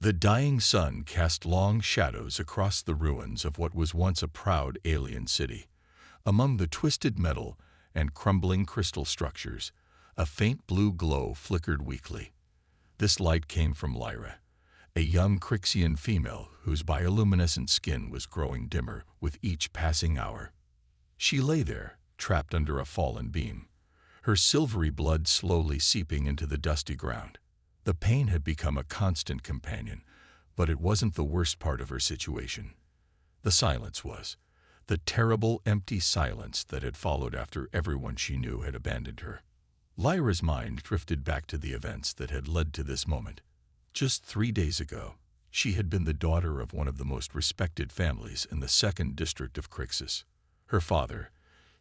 The dying sun cast long shadows across the ruins of what was once a proud alien city. Among the twisted metal and crumbling crystal structures, a faint blue glow flickered weakly. This light came from Lyra, a young Crixian female whose bioluminescent skin was growing dimmer with each passing hour. She lay there, trapped under a fallen beam, her silvery blood slowly seeping into the dusty ground. The pain had become a constant companion, but it wasn't the worst part of her situation. The silence was. The terrible, empty silence that had followed after everyone she knew had abandoned her. Lyra's mind drifted back to the events that had led to this moment. Just 3 days ago, she had been the daughter of one of the most respected families in the 2nd District of Crixus. Her father,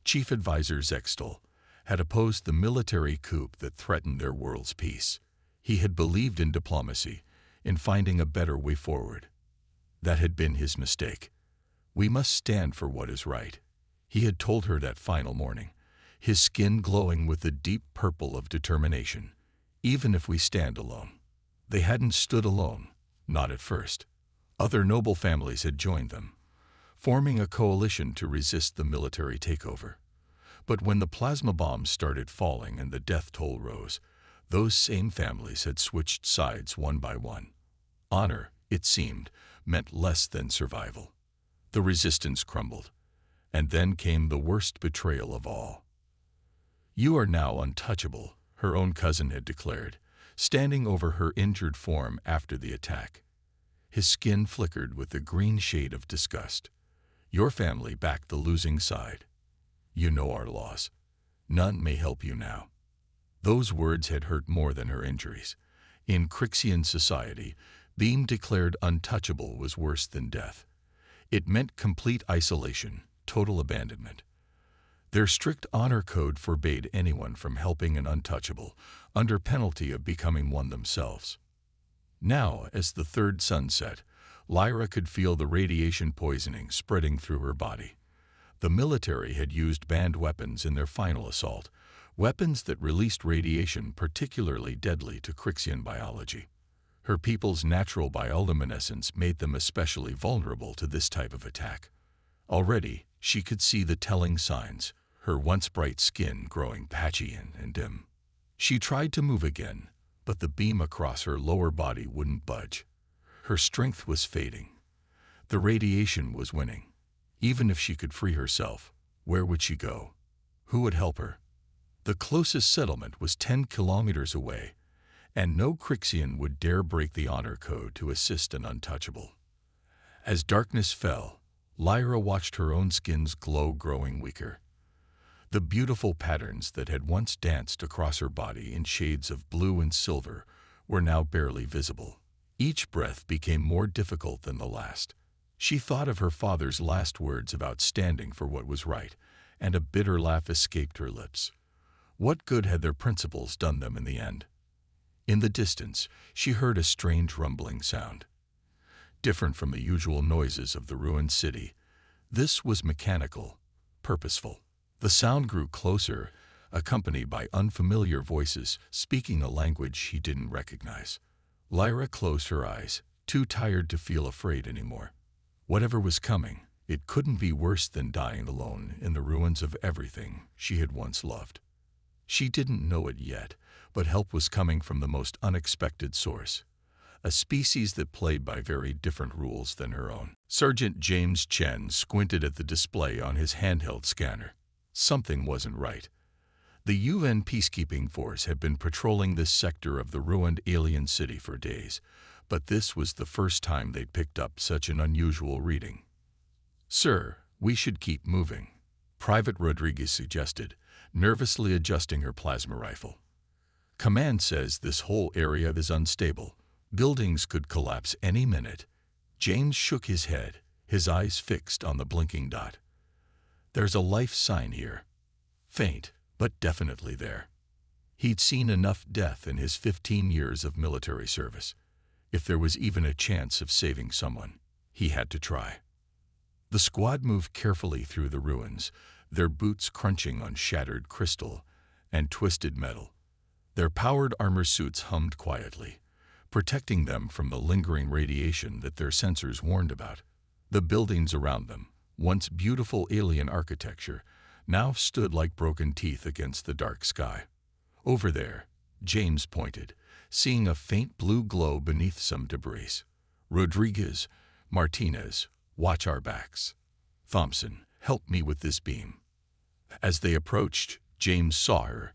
Chief Advisor Zextal, had opposed the military coup that threatened their world's peace. He had believed in diplomacy, in finding a better way forward. That had been his mistake. "We must stand for what is right," he had told her that final morning, his skin glowing with the deep purple of determination. "Even if we stand alone." They hadn't stood alone, not at first. Other noble families had joined them, forming a coalition to resist the military takeover. But when the plasma bombs started falling and the death toll rose, those same families had switched sides one by one. Honor, it seemed, meant less than survival. The resistance crumbled, and then came the worst betrayal of all. "You are now untouchable," her own cousin had declared, standing over her injured form after the attack. His skin flickered with the green shade of disgust. "Your family backed the losing side. You know our laws. None may help you now." Those words had hurt more than her injuries. In Crixian society, being declared untouchable was worse than death. It meant complete isolation, total abandonment. Their strict honor code forbade anyone from helping an untouchable, under penalty of becoming one themselves. Now, as the third sun set, Lyra could feel the radiation poisoning spreading through her body. The military had used banned weapons in their final assault, weapons that released radiation particularly deadly to Crixian biology. Her people's natural bioluminescence made them especially vulnerable to this type of attack. Already, she could see the telling signs, her once bright skin growing patchy and dim. She tried to move again, but the beam across her lower body wouldn't budge. Her strength was fading. The radiation was winning. Even if she could free herself, where would she go? Who would help her? The closest settlement was 10 kilometers away, and no Crixian would dare break the honor code to assist an untouchable. As darkness fell, Lyra watched her own skin's glow growing weaker. The beautiful patterns that had once danced across her body in shades of blue and silver were now barely visible. Each breath became more difficult than the last. She thought of her father's last words about standing for what was right, and a bitter laugh escaped her lips. What good had their principles done them in the end? In the distance, she heard a strange rumbling sound. Different from the usual noises of the ruined city, this was mechanical, purposeful. The sound grew closer, accompanied by unfamiliar voices speaking a language she didn't recognize. Lyra closed her eyes, too tired to feel afraid anymore. Whatever was coming, it couldn't be worse than dying alone in the ruins of everything she had once loved. She didn't know it yet, but help was coming from the most unexpected source, a species that played by very different rules than her own. Sergeant James Chen squinted at the display on his handheld scanner. Something wasn't right. The UN peacekeeping force had been patrolling this sector of the ruined alien city for days, but this was the first time they'd picked up such an unusual reading. "Sir, we should keep moving," Private Rodriguez suggested, nervously adjusting her plasma rifle. "Command says this whole area is unstable. Buildings could collapse any minute." James shook his head, his eyes fixed on the blinking dot. "There's a life sign here. Faint, but definitely there." He'd seen enough death in his 15 years of military service. If there was even a chance of saving someone, he had to try. The squad moved carefully through the ruins, their boots crunching on shattered crystal and twisted metal. Their powered armor suits hummed quietly, protecting them from the lingering radiation that their sensors warned about. The buildings around them, once beautiful alien architecture, now stood like broken teeth against the dark sky. Over there, James pointed, seeing a faint blue glow beneath some debris. Rodriguez, Martinez, watch our backs. Thompson, help me with this beam. As they approached, James saw her,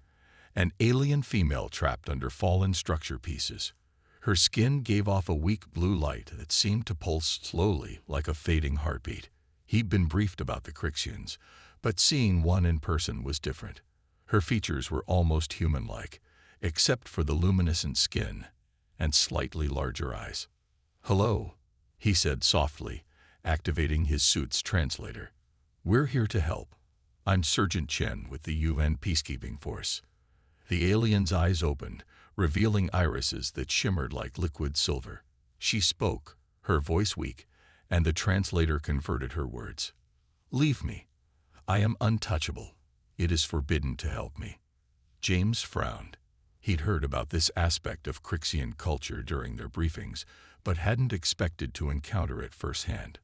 an alien female trapped under fallen structure pieces. Her skin gave off a weak blue light that seemed to pulse slowly like a fading heartbeat. He'd been briefed about the Crixians, but seeing one in person was different. Her features were almost human-like, except for the luminescent skin and slightly larger eyes. "Hello," he said softly, activating his suit's translator. "We're here to help. I'm Sergeant Chen with the UN Peacekeeping Force." The alien's eyes opened, revealing irises that shimmered like liquid silver. She spoke, her voice weak, and the translator converted her words. "Leave me. I am untouchable. It is forbidden to help me." James frowned. He'd heard about this aspect of Crixian culture during their briefings, but hadn't expected to encounter it firsthand.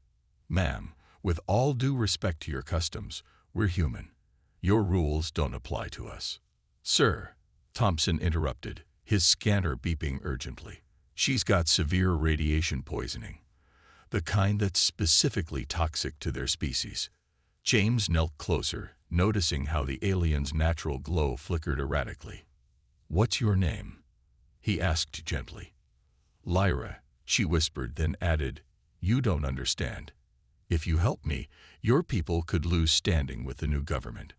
"Ma'am, with all due respect to your customs, we're human. Your rules don't apply to us." "Sir," Thompson interrupted, his scanner beeping urgently. "She's got severe radiation poisoning, the kind that's specifically toxic to their species." James knelt closer, noticing how the alien's natural glow flickered erratically. "What's your name?" he asked gently. "Lyra," she whispered, then added, "You don't understand. If you help me, your people could lose standing with the new government."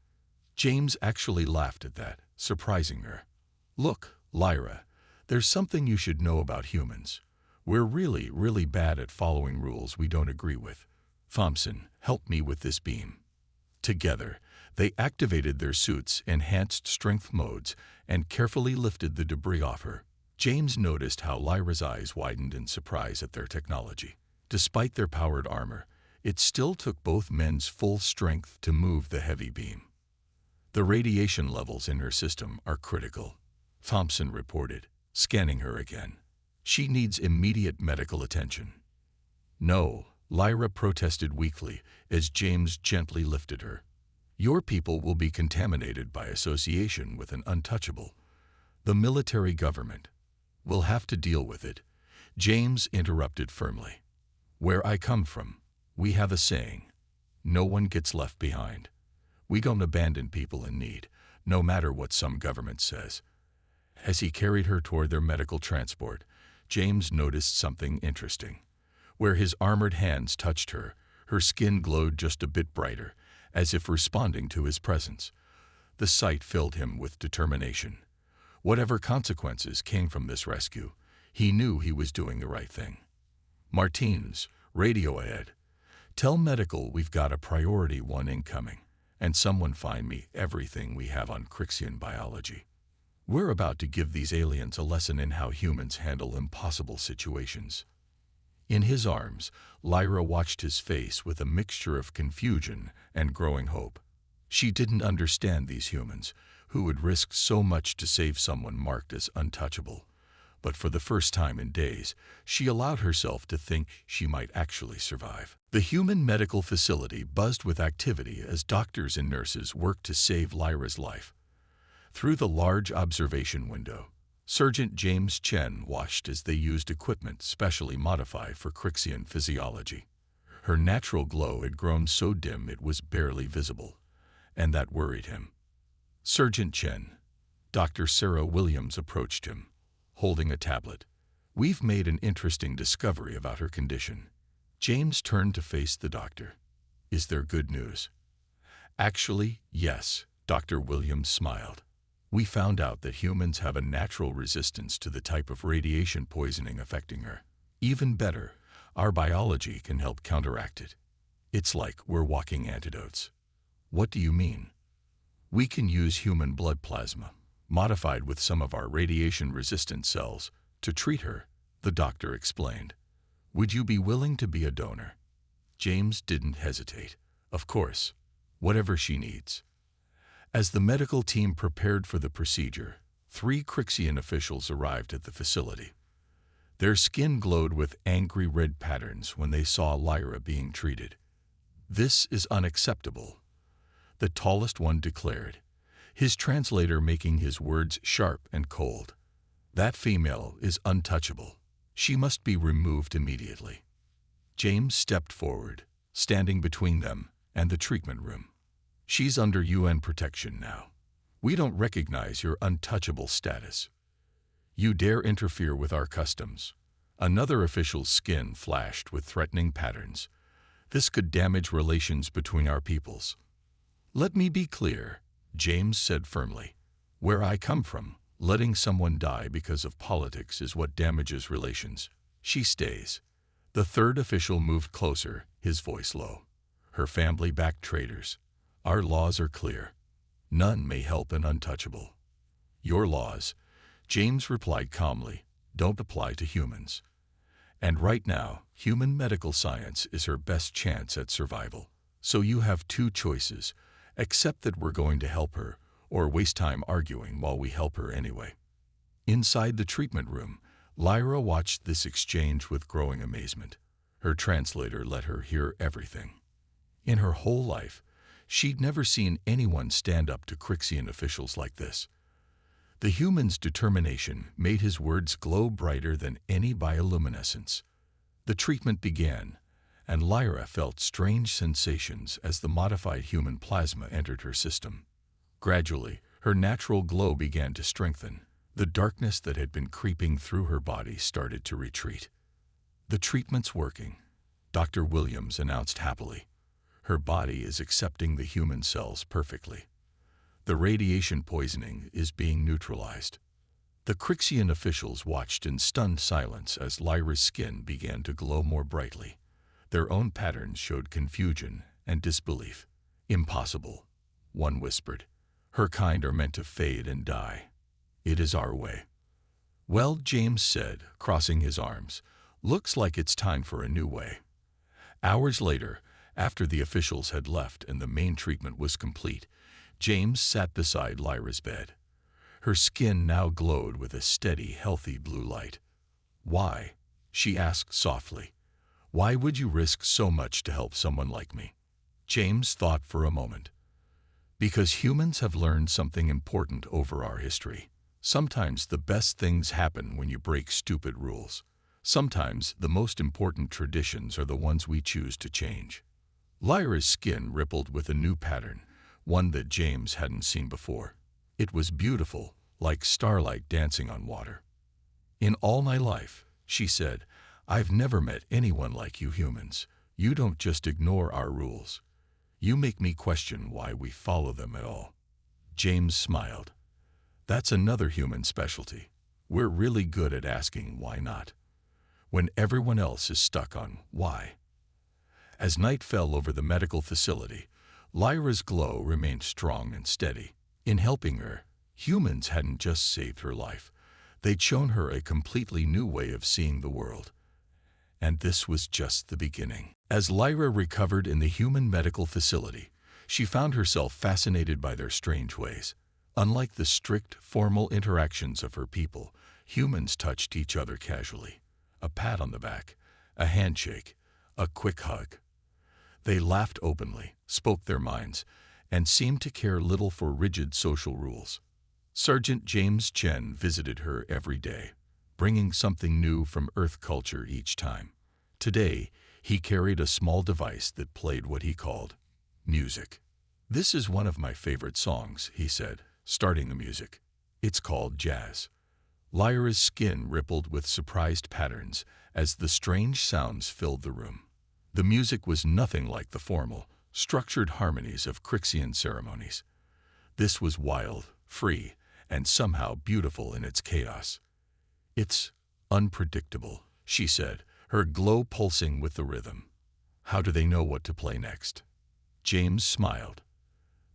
James actually laughed at that, surprising her. "Look, Lyra, there's something you should know about humans. We're really, really bad at following rules we don't agree with. Thompson, help me with this beam." Together, they activated their suits' enhanced strength modes and carefully lifted the debris off her. James noticed how Lyra's eyes widened in surprise at their technology. Despite their powered armor, it still took both men's full strength to move the heavy beam. "The radiation levels in her system are critical," Thompson reported, scanning her again. "She needs immediate medical attention." "No," Lyra protested weakly as James gently lifted her. "Your people will be contaminated by association with an untouchable. The military government will have to deal with it," James interrupted firmly. "Where I come from, we have a saying, no one gets left behind. We don't abandon people in need, no matter what some government says." As he carried her toward their medical transport, James noticed something interesting. Where his armored hands touched her, her skin glowed just a bit brighter, as if responding to his presence. The sight filled him with determination. Whatever consequences came from this rescue, he knew he was doing the right thing. "Martins, radio ahead. Tell medical we've got a priority 1 incoming, and someone find me everything we have on Crixian biology. We're about to give these aliens a lesson in how humans handle impossible situations." In his arms, Lyra watched his face with a mixture of confusion and growing hope. She didn't understand these humans, who would risk so much to save someone marked as untouchable. But for the first time in days, she allowed herself to think she might actually survive. The human medical facility buzzed with activity as doctors and nurses worked to save Lyra's life. Through the large observation window, Sergeant James Chen watched as they used equipment specially modified for Crixian physiology. Her natural glow had grown so dim it was barely visible, and that worried him. "Sergeant Chen," Dr. Sarah Williams approached him, holding a tablet. "We've made an interesting discovery about her condition." James turned to face the doctor. "Is there good news?" "Actually, yes," Dr. Williams smiled. "We found out that humans have a natural resistance to the type of radiation poisoning affecting her. Even better, our biology can help counteract it. It's like we're walking antidotes." "What do you mean?" "We can use human blood plasma, modified with some of our radiation-resistant cells, to treat her," the doctor explained. "Would you be willing to be a donor?" James didn't hesitate. "Of course, whatever she needs." As the medical team prepared for the procedure, 3 Crixian officials arrived at the facility. Their skin glowed with angry red patterns when they saw Lyra being treated. "This is unacceptable," the tallest one declared, his translator making his words sharp and cold. "That female is untouchable. She must be removed immediately." James stepped forward, standing between them and the treatment room. "She's under UN protection now. We don't recognize your untouchable status. You dare interfere with our customs." Another official's skin flashed with threatening patterns. "This could damage relations between our peoples." "Let me be clear," James said firmly. "Where I come from, letting someone die because of politics is what damages relations. She stays." The third official moved closer, his voice low. "Her family backed traitors. Our laws are clear. None may help an untouchable." "Your laws," James replied calmly, "don't apply to humans. And right now, human medical science is her best chance at survival. So you have two choices: accept that we're going to help her, or waste time arguing while we help her anyway." Inside the treatment room, Lyra watched this exchange with growing amazement. Her translator let her hear everything. In her whole life, she'd never seen anyone stand up to Crixian officials like this. The human's determination made his words glow brighter than any bioluminescence. The treatment began, and Lyra felt strange sensations as the modified human plasma entered her system. Gradually, her natural glow began to strengthen. The darkness that had been creeping through her body started to retreat. "The treatment's working," Dr. Williams announced happily. "Her body is accepting the human cells perfectly. The radiation poisoning is being neutralized." The Crixian officials watched in stunned silence as Lyra's skin began to glow more brightly. Their own patterns showed confusion and disbelief. "Impossible," one whispered. "Her kind are meant to fade and die. It is our way." "Well," James said, crossing his arms, "looks like it's time for a new way." Hours later, after the officials had left and the main treatment was complete, James sat beside Lyra's bed. Her skin now glowed with a steady, healthy blue light. "Why?" she asked softly. "Why would you risk so much to help someone like me?" James thought for a moment. "Because humans have learned something important over our history. Sometimes the best things happen when you break stupid rules. Sometimes the most important traditions are the ones we choose to change." Lyra's skin rippled with a new pattern, one that James hadn't seen before. It was beautiful, like starlight dancing on water. "In all my life," she said, "I've never met anyone like you humans. You don't just ignore our rules. You make me question why we follow them at all." James smiled. "That's another human specialty. We're really good at asking why not, when everyone else is stuck on why." As night fell over the medical facility, Lyra's glow remained strong and steady. In helping her, humans hadn't just saved her life. They'd shown her a completely new way of seeing the world. And this was just the beginning. As Lyra recovered in the human medical facility, she found herself fascinated by their strange ways. Unlike the strict, formal interactions of her people, humans touched each other casually. A pat on the back, a handshake, a quick hug. They laughed openly, spoke their minds, and seemed to care little for rigid social rules. Sergeant James Chen visited her every day, bringing something new from Earth culture each time. Today, he carried a small device that played what he called music. "This is one of my favorite songs," he said, starting the music. "It's called jazz." Lyra's skin rippled with surprised patterns as the strange sounds filled the room. The music was nothing like the formal, structured harmonies of Crixian ceremonies. This was wild, free, and somehow beautiful in its chaos. "It's unpredictable," she said, her glow pulsing with the rhythm. "How do they know what to play next?" James smiled.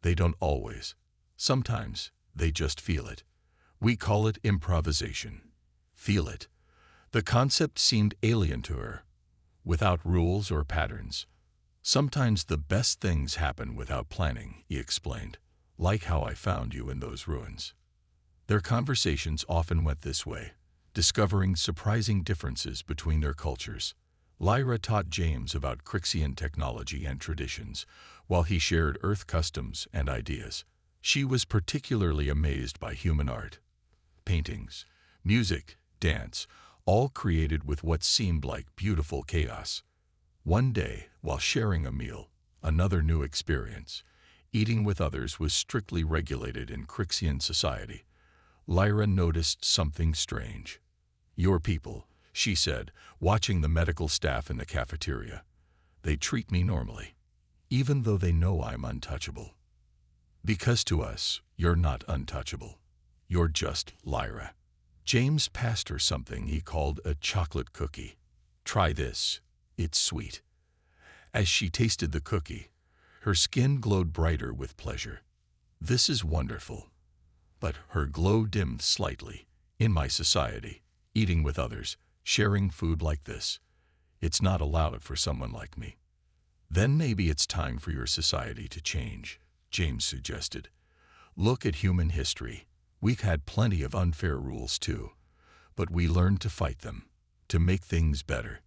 "They don't always. Sometimes they just feel it. We call it improvisation." Feel it. The concept seemed alien to her, without rules or patterns. "Sometimes the best things happen without planning," he explained, "like how I found you in those ruins." Their conversations often went this way. discovering surprising differences between their cultures. Lyra taught James about Crixian technology and traditions, while he shared Earth customs and ideas. She was particularly amazed by human art. Paintings, music, dance, all created with what seemed like beautiful chaos. One day, while sharing a meal, another new experience, eating with others was strictly regulated in Crixian society. Lyra noticed something strange. "Your people," she said, watching the medical staff in the cafeteria. "They treat me normally, even though they know I'm untouchable. Because to us, you're not untouchable. You're just Lyra." James passed her something he called a chocolate cookie. "Try this. It's sweet." As she tasted the cookie, her skin glowed brighter with pleasure. "This is wonderful." But her glow dimmed slightly. "In my society, eating with others, sharing food like this, it's not allowed for someone like me." "Then maybe it's time for your society to change," James suggested. "Look at human history. We've had plenty of unfair rules too, but we learned to fight them, to make things better."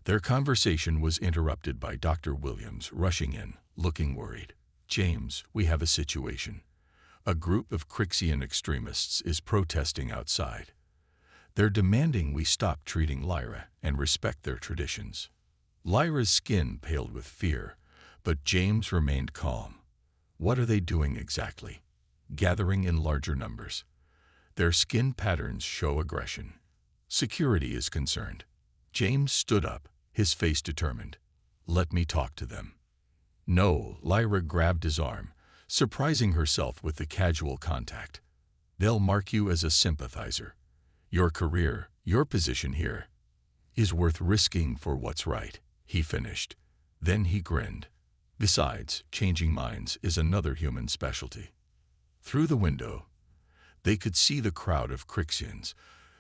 Their conversation was interrupted by Dr. Williams rushing in, looking worried. "James, we have a situation. A group of Crixian extremists is protesting outside. They're demanding we stop treating Lyra and respect their traditions." Lyra's skin paled with fear, but James remained calm. "What are they doing exactly?" "Gathering in larger numbers. Their skin patterns show aggression. Security is concerned." James stood up, his face determined. "Let me talk to them." "No," Lyra grabbed his arm, surprising herself with the casual contact. "They'll mark you as a sympathizer. Your career, your position here, is worth risking for what's right," he finished. Then he grinned. "Besides, changing minds is another human specialty." Through the window, they could see the crowd of Crixians,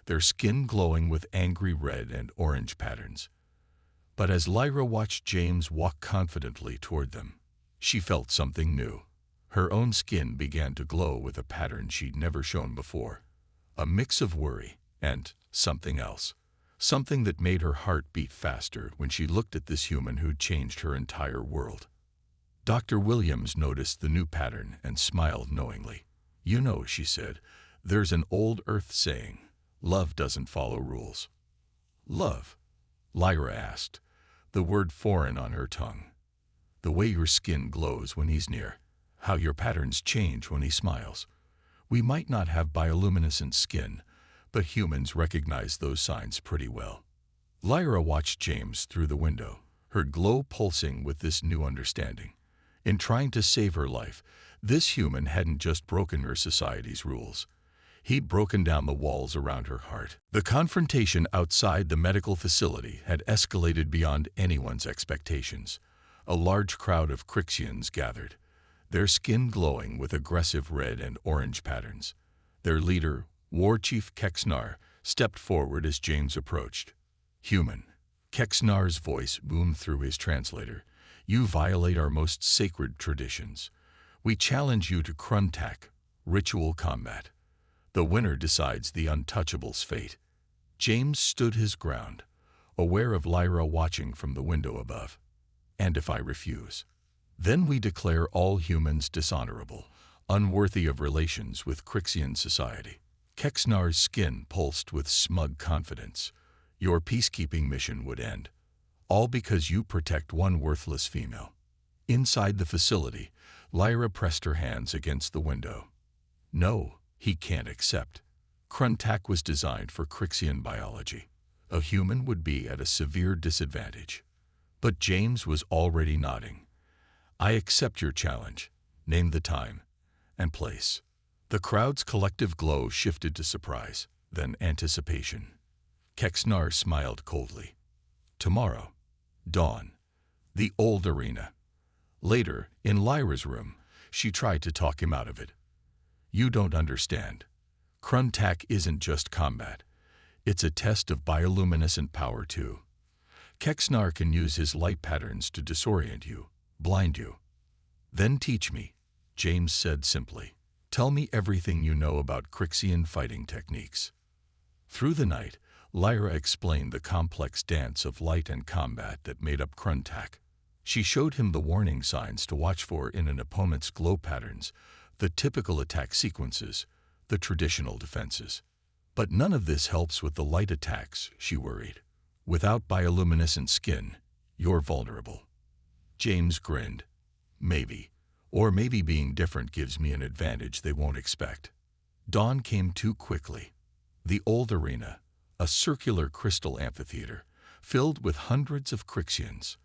their skin glowing with angry red and orange patterns. But as Lyra watched James walk confidently toward them, she felt something new. Her own skin began to glow with a pattern she'd never shown before. A mix of worry and something else. Something that made her heart beat faster when she looked at this human who'd changed her entire world. Dr. Williams noticed the new pattern and smiled knowingly. "You know," she said, "there's an old Earth saying, love doesn't follow rules." "Love?" Lyra asked, the word foreign on her tongue. "The way your skin glows when he's near, how your patterns change when he smiles. We might not have bioluminescent skin, but humans recognize those signs pretty well." Lyra watched James through the window, her glow pulsing with this new understanding. In trying to save her life, this human hadn't just broken her society's rules. He'd broken down the walls around her heart. The confrontation outside the medical facility had escalated beyond anyone's expectations. A large crowd of Crixians gathered, their skin glowing with aggressive red and orange patterns. Their leader, War Chief Kexnar, stepped forward as James approached. "Human," Kexnar's voice boomed through his translator, "you violate our most sacred traditions. We challenge you to Kruntak, ritual combat. The winner decides the untouchable's fate." James stood his ground, aware of Lyra watching from the window above. "And if I refuse? Then we declare all humans dishonorable, unworthy of relations with Crixian society." Kexnar's skin pulsed with smug confidence. "Your peacekeeping mission would end, all because you protect one worthless female." Inside the facility, Lyra pressed her hands against the window. "No, he can't accept. Kruntak was designed for Crixian biology. A human would be at a severe disadvantage." But James was already nodding. "I accept your challenge. Name the time and place." The crowd's collective glow shifted to surprise, then anticipation. Kexnar smiled coldly. "Tomorrow, dawn, the old arena." Later, in Lyra's room, she tried to talk him out of it. "You don't understand. Kruntak isn't just combat. It's a test of bioluminescent power too. Kexnar can use his light patterns to disorient you, blind you." "Then teach me," James said simply. "Tell me everything you know about Crixian fighting techniques." Through the night, Lyra explained the complex dance of light and combat that made up Kruntak. She showed him the warning signs to watch for in an opponent's glow patterns, the typical attack sequences, the traditional defenses. But none of this helps with the light attacks, she worried. Without bioluminescent skin, you're vulnerable. James grinned. Maybe. Or maybe being different gives me an advantage they won't expect. Dawn came too quickly. The old arena, a circular crystal amphitheater, filled with hundreds of Crixians.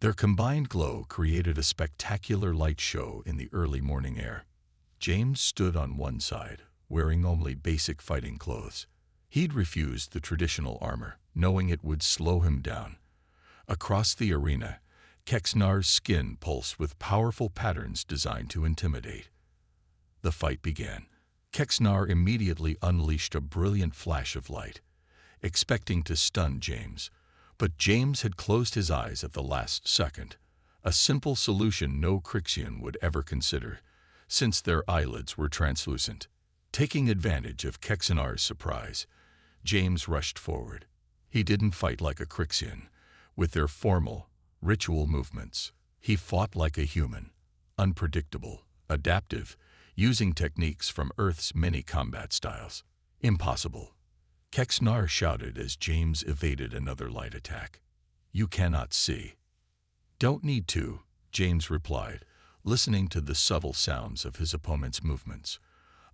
Their combined glow created a spectacular light show in the early morning air. James stood on one side, wearing only basic fighting clothes. He'd refused the traditional armor, knowing it would slow him down. Across the arena, Kexnar's skin pulsed with powerful patterns designed to intimidate. The fight began. Kexnar immediately unleashed a brilliant flash of light, expecting to stun James. But James had closed his eyes at the last second, a simple solution no Crixian would ever consider, since their eyelids were translucent. Taking advantage of Kexnar's surprise, James rushed forward. He didn't fight like a Crixian, with their formal, ritual movements. He fought like a human, unpredictable, adaptive, using techniques from Earth's many combat styles. Impossible. Kexnar shouted as James evaded another light attack. You cannot see. Don't need to, James replied, listening to the subtle sounds of his opponent's movements.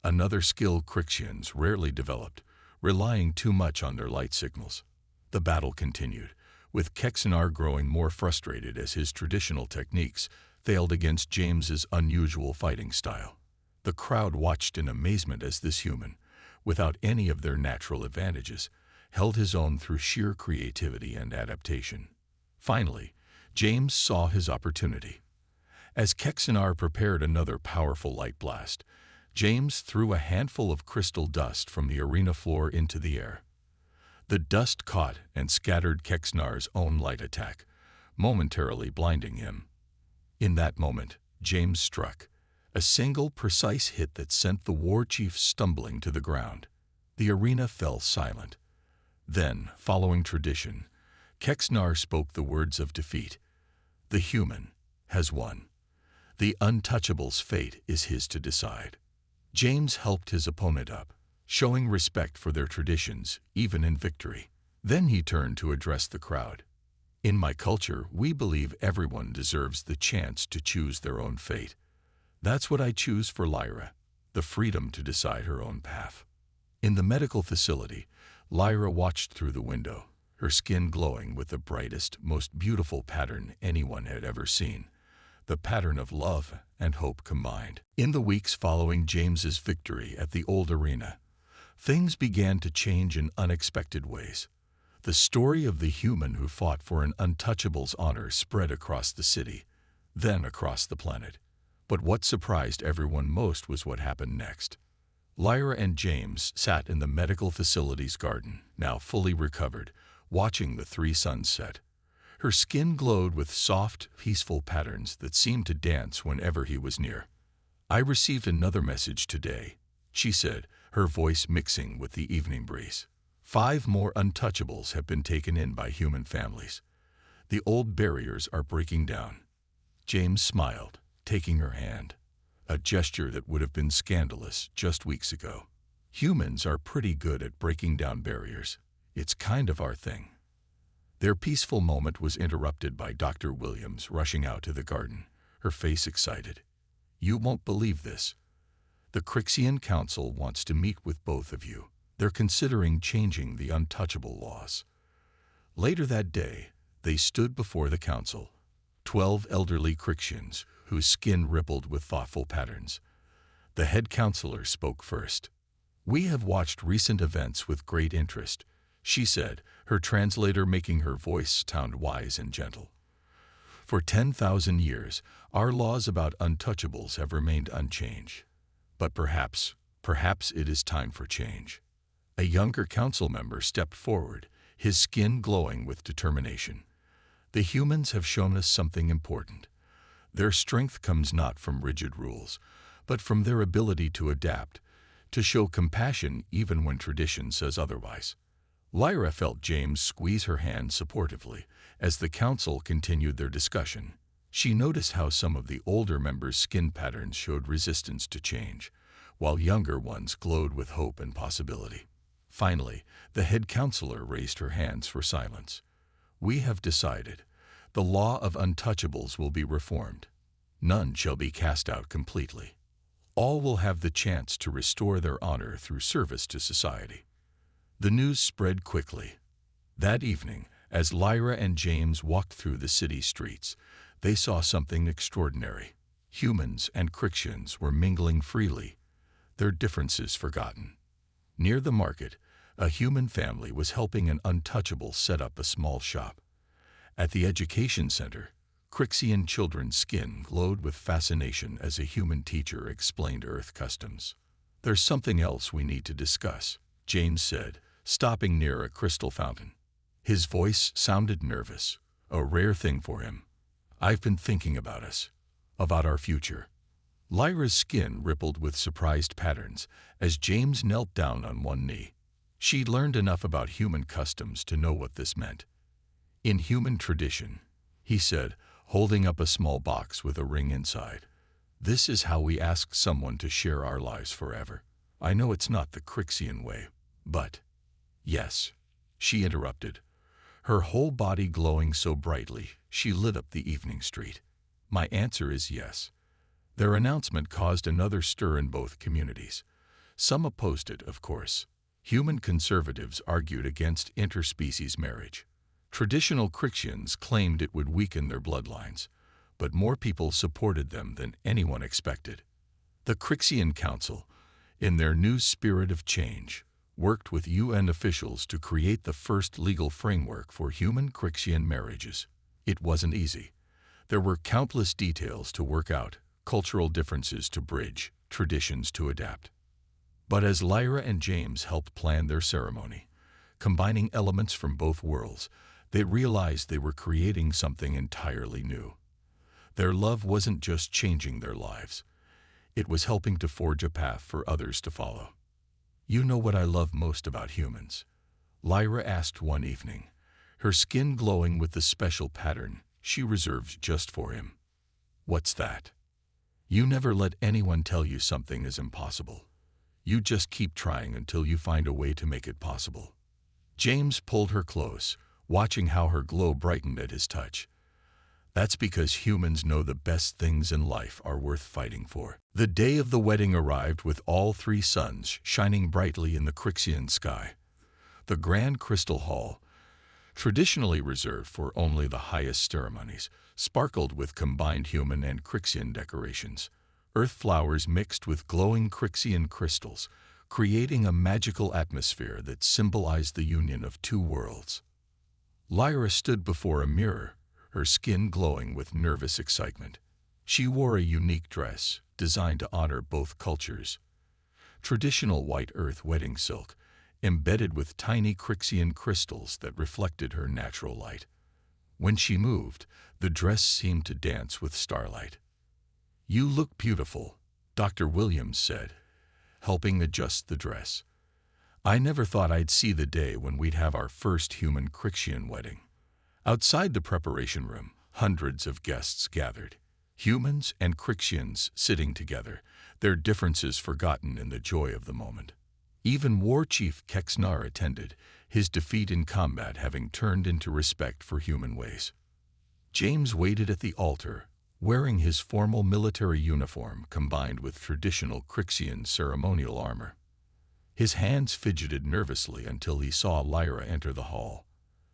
Another skill Crixians rarely developed, relying too much on their light signals. The battle continued, with Kexnar growing more frustrated as his traditional techniques failed against James's unusual fighting style. The crowd watched in amazement as this human, without any of their natural advantages, held his own through sheer creativity and adaptation. Finally, James saw his opportunity. As Kexnar prepared another powerful light blast, James threw a handful of crystal dust from the arena floor into the air. The dust caught and scattered Kexnar's own light attack, momentarily blinding him. In that moment, James struck. A single precise hit that sent the war chief stumbling to the ground. The arena fell silent. Then, following tradition, Kexnar spoke the words of defeat. The human has won. The untouchable's fate is his to decide. James helped his opponent up, showing respect for their traditions, even in victory. Then he turned to address the crowd. In my culture, we believe everyone deserves the chance to choose their own fate. That's what I choose for Lyra, the freedom to decide her own path. In the medical facility, Lyra watched through the window, her skin glowing with the brightest, most beautiful pattern anyone had ever seen, the pattern of love and hope combined. In the weeks following James's victory at the old arena, things began to change in unexpected ways. The story of the human who fought for an untouchable's honor spread across the city, then across the planet. But what surprised everyone most was what happened next. Lyra and James sat in the medical facility's garden, now fully recovered, watching the three suns set. Her skin glowed with soft, peaceful patterns that seemed to dance whenever he was near. I received another message today, she said, her voice mixing with the evening breeze. 5 more untouchables have been taken in by human families. The old barriers are breaking down. James smiled, taking her hand, a gesture that would have been scandalous just weeks ago. Humans are pretty good at breaking down barriers. It's kind of our thing. Their peaceful moment was interrupted by Dr. Williams rushing out to the garden, her face excited. You won't believe this. The Crixian Council wants to meet with both of you. They're considering changing the untouchable laws. Later that day, they stood before the council, 12 elderly Crixians whose skin rippled with thoughtful patterns. The head counselor spoke first. We have watched recent events with great interest, she said, her translator making her voice sound wise and gentle. For 10,000 years, our laws about untouchables have remained unchanged. But perhaps it is time for change. A younger council member stepped forward, his skin glowing with determination. The humans have shown us something important. Their strength comes not from rigid rules, but from their ability to adapt, to show compassion even when tradition says otherwise. Lyra felt James squeeze her hand supportively as the council continued their discussion. She noticed how some of the older members' skin patterns showed resistance to change, while younger ones glowed with hope and possibility. Finally, the head counselor raised her hands for silence. "We have decided. The law of untouchables will be reformed. None shall be cast out completely. All will have the chance to restore their honor through service to society." The news spread quickly. That evening, as Lyra and James walked through the city streets, they saw something extraordinary. Humans and Crixians were mingling freely, their differences forgotten. Near the market, a human family was helping an untouchable set up a small shop. At the education center, Crixian children's skin glowed with fascination as a human teacher explained Earth customs. "There's something else we need to discuss," James said, stopping near a crystal fountain. His voice sounded nervous, a rare thing for him. "I've been thinking about us, about our future." Lyra's skin rippled with surprised patterns as James knelt down on one knee. She'd learned enough about human customs to know what this meant. "In human tradition," he said, holding up a small box with a ring inside, "this is how we ask someone to share our lives forever. I know it's not the Crixian way, but—" "Yes," she interrupted, her whole body glowing so brightly she lit up the evening street. "My answer is yes." Their announcement caused another stir in both communities. Some opposed it, of course. Human conservatives argued against interspecies marriage. Traditional Crixians claimed it would weaken their bloodlines, but more people supported them than anyone expected. The Crixian Council, in their new spirit of change, worked with UN officials to create the first legal framework for human Crixian marriages. It wasn't easy. There were countless details to work out, cultural differences to bridge, traditions to adapt. But as Lyra and James helped plan their ceremony, combining elements from both worlds, they realized they were creating something entirely new. Their love wasn't just changing their lives. It was helping to forge a path for others to follow. "You know what I love most about humans?" Lyra asked one evening, her skin glowing with the special pattern she reserved just for him. "What's that?" "You never let anyone tell you something is impossible. You just keep trying until you find a way to make it possible." James pulled her close, watching how her glow brightened at his touch. "That's because humans know the best things in life are worth fighting for." The day of the wedding arrived with all three suns shining brightly in the Crixian sky. The grand crystal hall, traditionally reserved for only the highest ceremonies, sparkled with combined human and Crixian decorations. Earth flowers mixed with glowing Crixian crystals, creating a magical atmosphere that symbolized the union of two worlds. Lyra stood before a mirror, her skin glowing with nervous excitement. She wore a unique dress, designed to honor both cultures. Traditional white earth wedding silk, embedded with tiny Crixian crystals that reflected her natural light. When she moved, the dress seemed to dance with starlight. "You look beautiful," Dr. Williams said, helping adjust the dress. "I never thought I'd see the day when we'd have our first human Crixian wedding." Outside the preparation room, hundreds of guests gathered. Humans and Crixians sitting together, their differences forgotten in the joy of the moment. Even War Chief Kexnar attended, his defeat in combat having turned into respect for human ways. James waited at the altar, wearing his formal military uniform combined with traditional Crixian ceremonial armor. His hands fidgeted nervously until he saw Lyra enter the hall.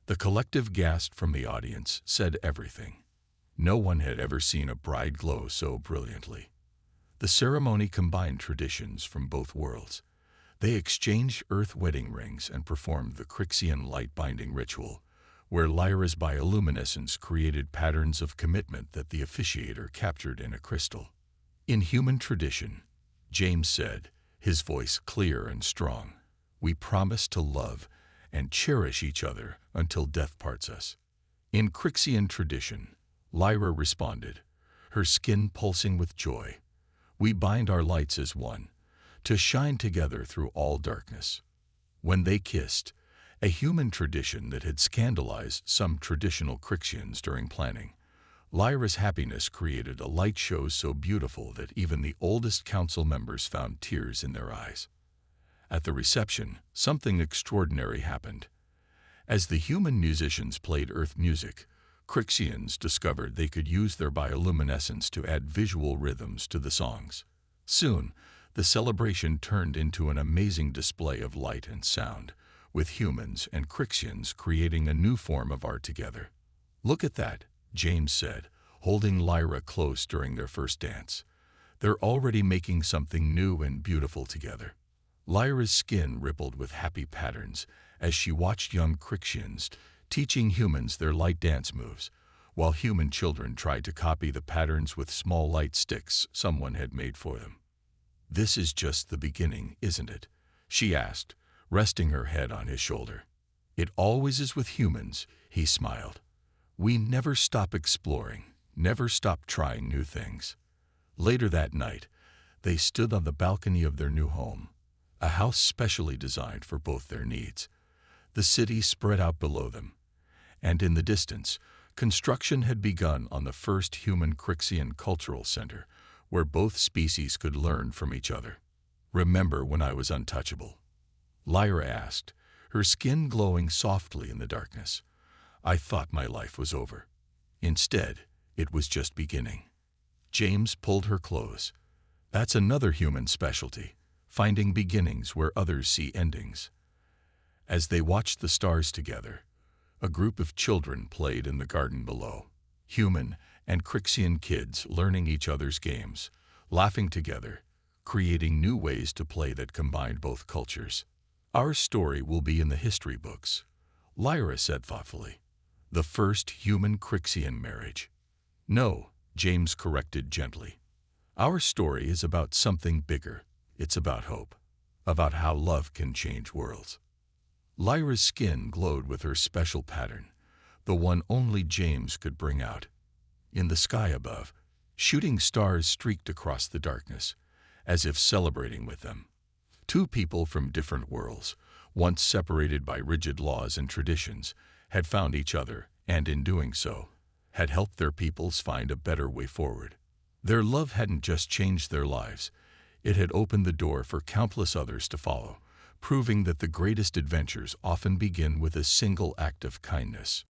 The collective gasp from the audience said everything. No one had ever seen a bride glow so brilliantly. The ceremony combined traditions from both worlds. They exchanged earth wedding rings and performed the Crixian light-binding ritual, where Lyra's bioluminescence created patterns of commitment that the officiator captured in a crystal. "In human tradition," James said, his voice clear and strong, "we promise to love and cherish each other until death parts us." In Crixian tradition, Lyra responded, her skin pulsing with joy, "We bind our lights as one, to shine together through all darkness. When they kissed, a human tradition that had scandalized some traditional Crixians during planning, Lyra's happiness created a light show so beautiful that even the oldest council members found tears in their eyes. At the reception, something extraordinary happened. As the human musicians played earth music, Crixians discovered they could use their bioluminescence to add visual rhythms to the songs. Soon, the celebration turned into an amazing display of light and sound, with humans and Crixians creating a new form of art together. "Look at that," James said, holding Lyra close during their first dance. "They're already making something new and beautiful together." Lyra's skin rippled with happy patterns as she watched young Crixians teaching humans their light dance moves, while human children tried to copy the patterns with small light sticks someone had made for them. "This is just the beginning, isn't it?" she asked, resting her head on his shoulder. "It always is with humans," he smiled. "We never stop exploring, never stop trying new things." Later that night, they stood on the balcony of their new home, a house specially designed for both their needs. The city spread out below them, and in the distance, construction had begun on the first human Crixian cultural center, where both species could learn from each other. "Remember when I was untouchable?" Lyra asked, her skin glowing softly in the darkness. "I thought my life was over. Instead, it was just beginning." James pulled her close. "That's another human specialty, finding beginnings where others see endings." As they watched the stars together, a group of children played in the garden below. Human and Crixian kids learning each other's games, laughing together, creating new ways to play that combined both cultures. "Our story will be in the history books," Lyra said thoughtfully. "The first human Crixian marriage." "No," James corrected gently. "Our story is about something bigger. It's about hope, about how love can change worlds." Lyra's skin glowed with her special pattern, the one only James could bring out. In the sky above, shooting stars streaked across the darkness, as if celebrating with them. Two people from different worlds, once separated by rigid laws and traditions, had found each other, and in doing so, had helped their peoples find a better way forward. Their love hadn't just changed their lives, it had opened the door for countless others to follow, proving that the greatest adventures often begin with a single act of kindness.